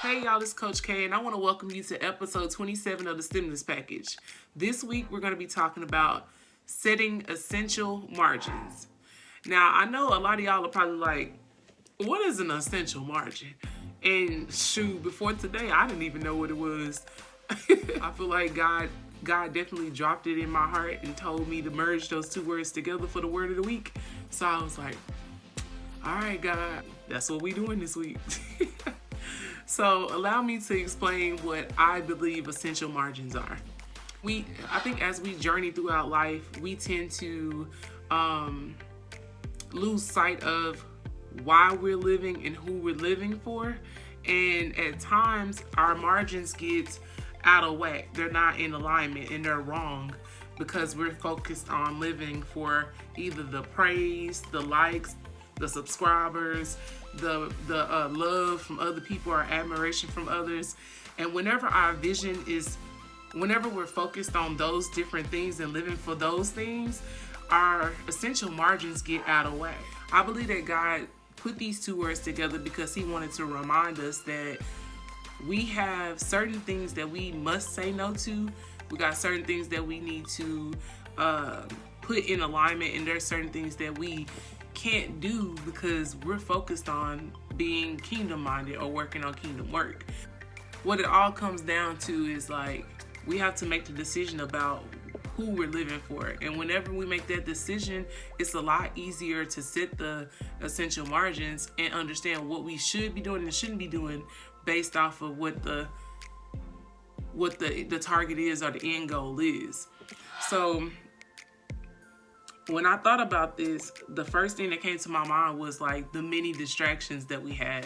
Hey y'all, it's Coach K, and I want to welcome you to episode 27 of the Stimulus Package. This week, we're going to be talking about setting essential margins. Now, I know a lot of y'all are probably like, what is an essential margin? And shoot, before today, I didn't even know what it was. I feel like God definitely dropped it in my heart and told me to merge those two words together for the word of the week. So I was like, all right, God, that's what we doing this week. So allow me to explain what I believe essential margins are. I think as we journey throughout life, we tend to lose sight of why we're living and who we're living for. And at times, our margins get out of whack. They're not in alignment and they're wrong because we're focused on living for either the praise, the likes, the subscribers, the love from other people or admiration from others. And whenever we're focused on those different things and living for those things, our essential margins get out of whack. I believe that God put these two words together because he wanted to remind us that we have certain things that we must say no to. We got certain things that we need to put in alignment, and there's certain things that we can't do because we're focused on being kingdom minded or working on kingdom work. What it all comes down to is like we have to make the decision about who we're living for. And whenever we make that decision, it's a lot easier to set the essential margins and understand what we should be doing and shouldn't be doing based off of what the target is or the end goal is. So when I thought about this, the first thing that came to my mind was like the many distractions that we have.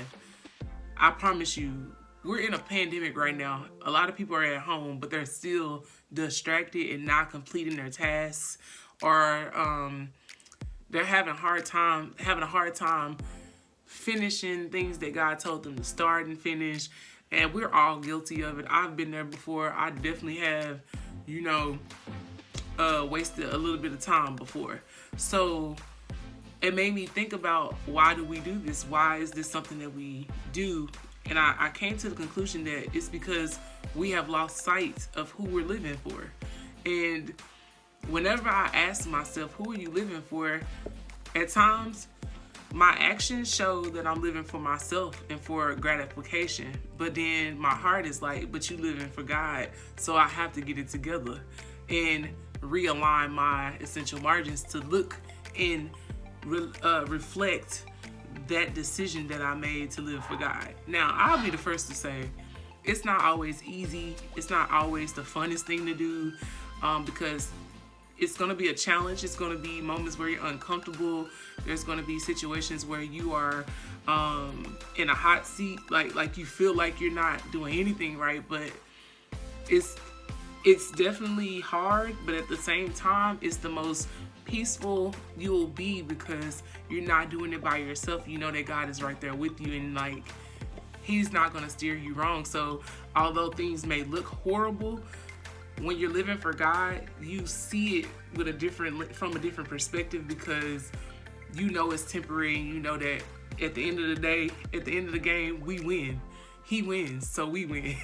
I promise you, we're in a pandemic right now. A lot of people are at home, but they're still distracted and not completing their tasks, or they're having a hard time finishing things that God told them to start and finish. And we're all guilty of it. I've been there before. I definitely have, wasted a little bit of time before. So it made me think about, why do we do this? Why is this something that we do? And I came to the conclusion that it's because we have lost sight of who we're living for. And whenever I ask myself, who are you living for? At times, my actions show that I'm living for myself and for gratification. But then my heart is like, but you living for God. So I have to get it together and realign my essential margins to look and reflect that decision that I made to live for God. Now, I'll be the first to say, it's not always easy. It's not always the funnest thing to do, because it's going to be a challenge. It's going to be moments where you're uncomfortable. There's going to be situations where you are in a hot seat, like you feel like you're not doing anything right. But it's definitely hard, but at the same time, it's the most peaceful you'll be because you're not doing it by yourself. You know that God is right there with you, and like he's not going to steer you wrong. So although things may look horrible, when you're living for God, you see it from a different perspective, because you know it's temporary, and you know that at the end of the day, at the end of the game, we win. He wins, so we win.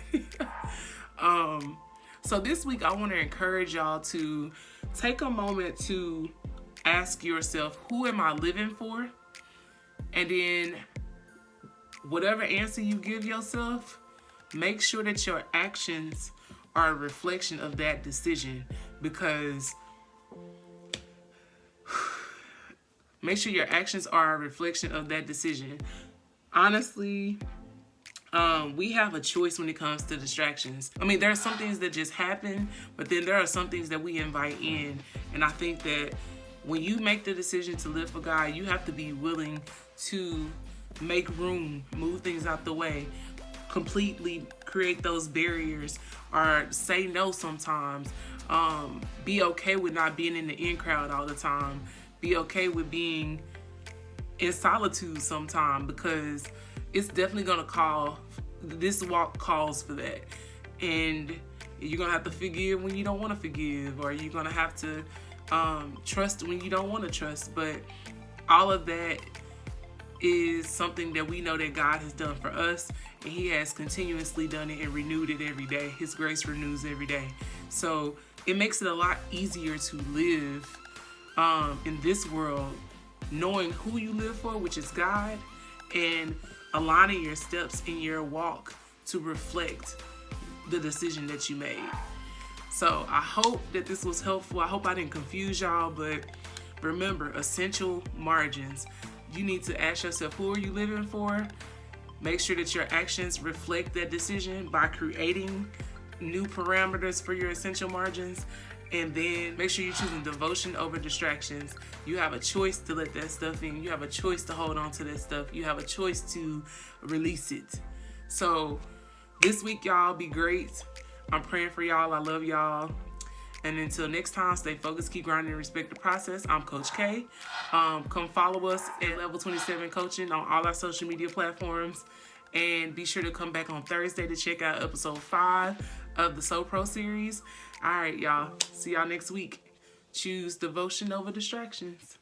So this week, I want to encourage y'all to take a moment to ask yourself, who am I living for? And then whatever answer you give yourself, make sure that your actions are a reflection of that decision, because make sure your actions are a reflection of that decision. Honestly, we have a choice when it comes to distractions. I mean, there are some things that just happen, but then there are some things that we invite in. And I think that when you make the decision to live for God, you have to be willing to make room, move things out the way, completely create those barriers, or say no sometimes. Be okay with not being in the in crowd all the time. Be okay with being in solitude sometime, because it's definitely going to call, this walk calls for that. And you're going to have to forgive when you don't want to forgive, or you're going to have to trust when you don't want to trust. But all of that is something that we know that God has done for us, and He has continuously done it and renewed it every day. His grace renews every day. So it makes it a lot easier to live in this world, knowing who you live for, which is God, and aligning your steps in your walk to reflect the decision that you made. So I hope that this was helpful. I hope I didn't confuse y'all, but remember, essential margins. You need to ask yourself, who are you living for? Make sure that your actions reflect that decision by creating new parameters for your essential margins. And then make sure you're choosing devotion over distractions. You have a choice to let that stuff in. You have a choice to hold on to that stuff. You have a choice to release it. So this week, y'all, be great. I'm praying for y'all. I love y'all. And until next time, stay focused, keep grinding, and respect the process. I'm Coach K. Come follow us at Level 27 Coaching on all our social media platforms. And be sure to come back on Thursday to check out episode 5 of the So Pro series. All right, y'all. See y'all next week. Choose devotion over distractions.